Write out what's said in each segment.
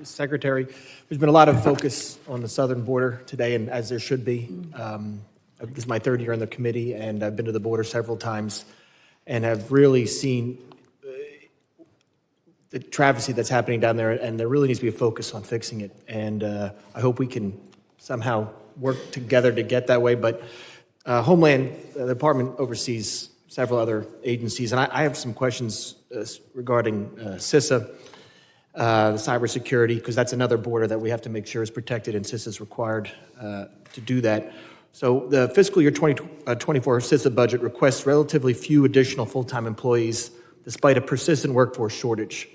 Secretary. There's been a lot of focus on the southern border today, and as there should be. This is my third year on the committee, and I've been to the border several times and have really seen the travesty that's happening down there, and there really needs to be a focus on fixing it. And I hope we can somehow work together to get that way. But Homeland, the department oversees several other agencies, and I have some questions regarding CISA, the cybersecurity, because that's another border that we have to make sure is protected, and CISA is required to do that. So the fiscal year 2024 CISA budget requests relatively few additional full-time employees, despite a persistent workforce shortage.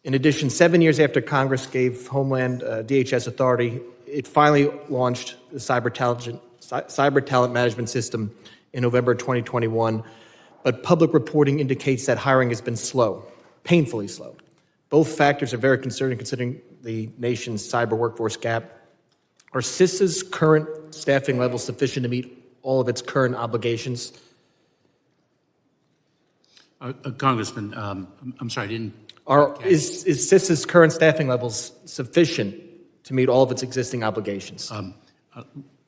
In addition, 7 years after Congress gave Homeland DHS authority, it finally launched the cyber talent management system in November 2021, but public reporting indicates that hiring has been slow, painfully slow. Both factors are very concerning considering the nation's cyber workforce gap. Are CISA's current staffing levels sufficient to meet all of its current obligations? Congressman, I'm sorry, I didn't. Is CISA's current staffing levels sufficient to meet all of its existing obligations?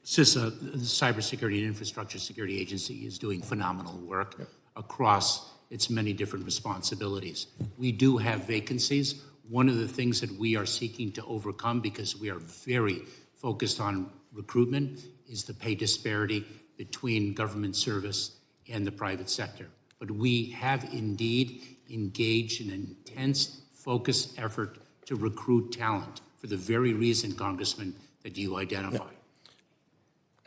CISA, the Cybersecurity and Infrastructure Security Agency, is doing phenomenal work across its many different responsibilities. We do have vacancies. One of the things that we are seeking to overcome, because we are very focused on recruitment, is the pay disparity between government service and the private sector. But we have indeed engaged in an intense, focused effort to recruit talent for the very reason, Congressman, that you identified. No.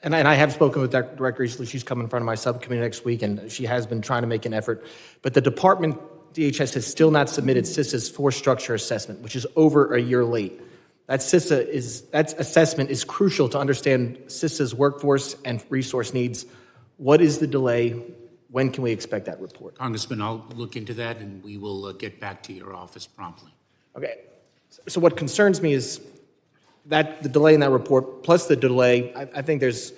And I have spoken with that director recently. She's coming in front of my subcommittee next week, and she has been trying to make an effort. But the department, DHS, has still not submitted CISA's force structure assessment, which is over a year late. That assessment is crucial to understand CISA's workforce and resource needs. What is the delay? When can we expect that report? Congressman, I'll look into that, and we will get back to your office promptly. Okay. So what concerns me is that the delay in that report, plus the delay, I think there's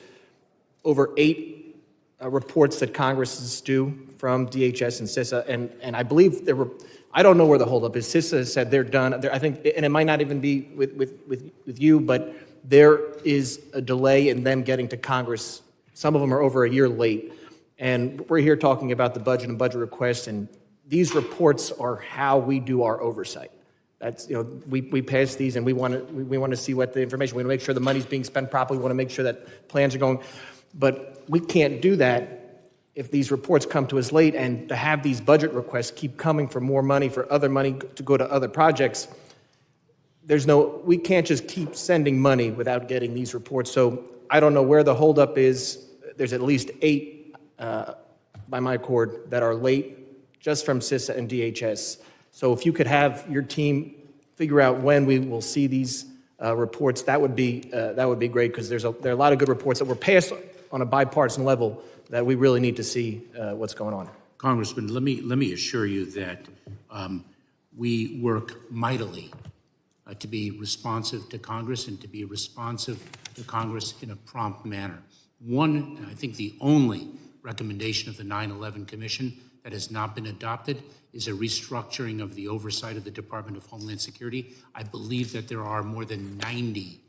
over 8 reports that Congress is due from DHS and CISA, and I believe there were, I don't know where the holdup is. CISA said they're done. I think, and it might not even be with you, but there is a delay in them getting to Congress. Some of them are over a year late. And we're here talking about the budget and budget requests, and these reports are how we do our oversight. That's, we pass these, and we want to see what the information. We want to make sure the money's being spent properly. We want to make sure that plans are going. But we can't do that if these reports come to us late, and to have these budget requests keep coming for more money, for other money to go to other projects. We can't just keep sending money without getting these reports. So I don't know where the holdup is. There's at least 8 by my cord that are late just from CISA and DHS. So if you could have your team figure out when we will see these reports, that would be great, because there are a lot of good reports that were passed on a bipartisan level that we really need to see what's going on. Congressman, let me assure you that we work mightily to be responsive to Congress and to be responsive to Congress in a prompt manner. One, I think the only recommendation of the 9/11 Commission that has not been adopted is a restructuring of the oversight of the Department of Homeland Security. I believe that there are more than 90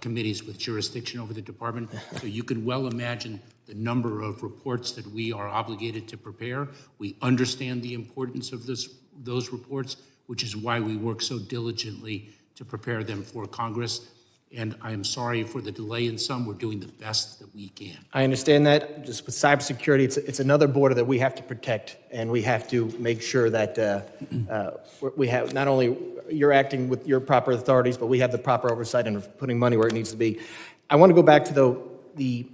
committees with jurisdiction over the department, so you can well imagine the number of reports that we are obligated to prepare. We understand the importance of those reports, which is why we work so diligently to prepare them for Congress. And I am sorry for the delay in some. We're doing the best that we can. I understand that. Just with cybersecurity, it's another border that we have to protect, and we have to make sure that we have, not only you're acting with your proper authorities, but we have the proper oversight and putting money where it needs to be. I want to go back to the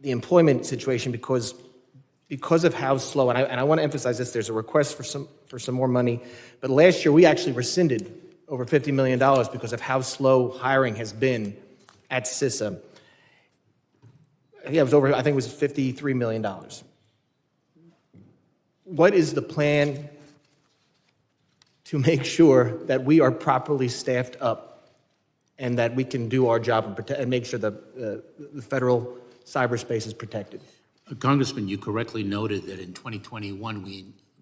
employment situation, because of how slow, and I want to emphasize this. There's a request for some more money, but last year we actually rescinded over $50 million because of how slow hiring has been at CISA. I think it was $53 million. What is the plan to make sure that we are properly staffed up and that we can do our job and make sure the federal cyberspace is protected? Congressman, you correctly noted that in 2021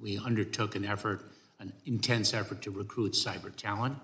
we undertook an intense effort to recruit cyber talent.